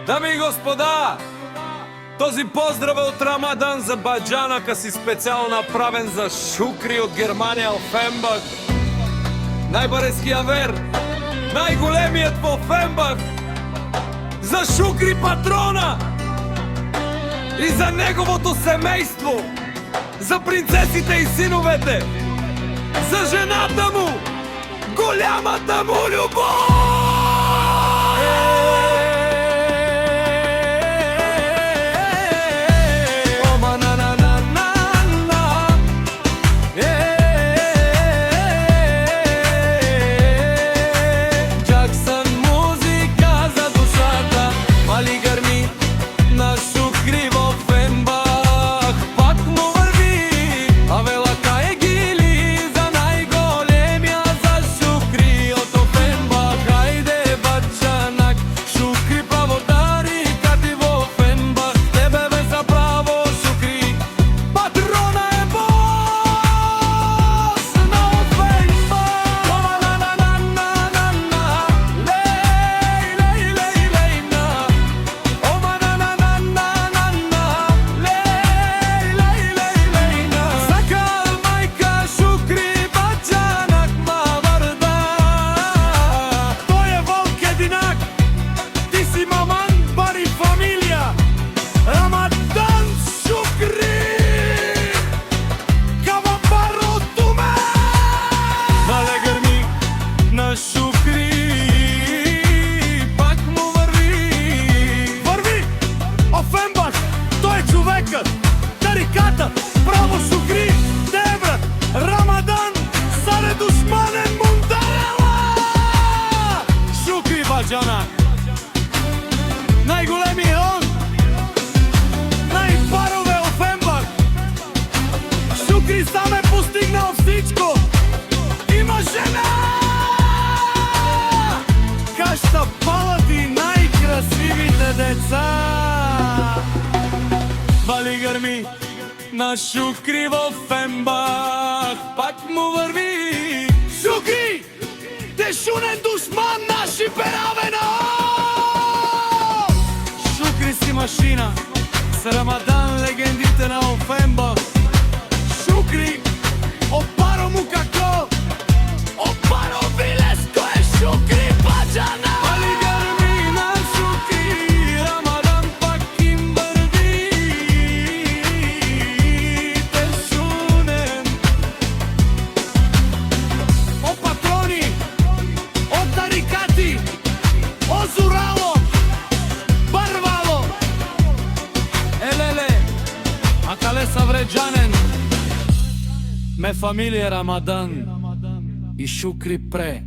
Дами и господа, този поздрав е од Рамадан за Баџанака си специјално направен за Шукри од Германија Офенбах. Најбарескиот вер, најголемиот во Офенбах, за Шукри патрона и за неговото семејство, за принцесите и синовете, за жената му, голямата му љубов. Тариката, право Шукри, Дебрат, Рамадан, заре душманен Мундарела! Шукри Баџанак, најголемиот он, најпарове Офенбах. Шукри сам е постигнал всичко, има жена! Кашта палати најкрасивите деца. Вали грми на Шукри во Офенбах, пак му върви. Шукри, дешунен душман на Шиперавена. Шукри си машина, с Рамадан легендите на Офенбах. Шукри, опаро му како, опаро вилеско е Шукри Баџанак. Savređanen, me familije Ramadan i Šukri pre.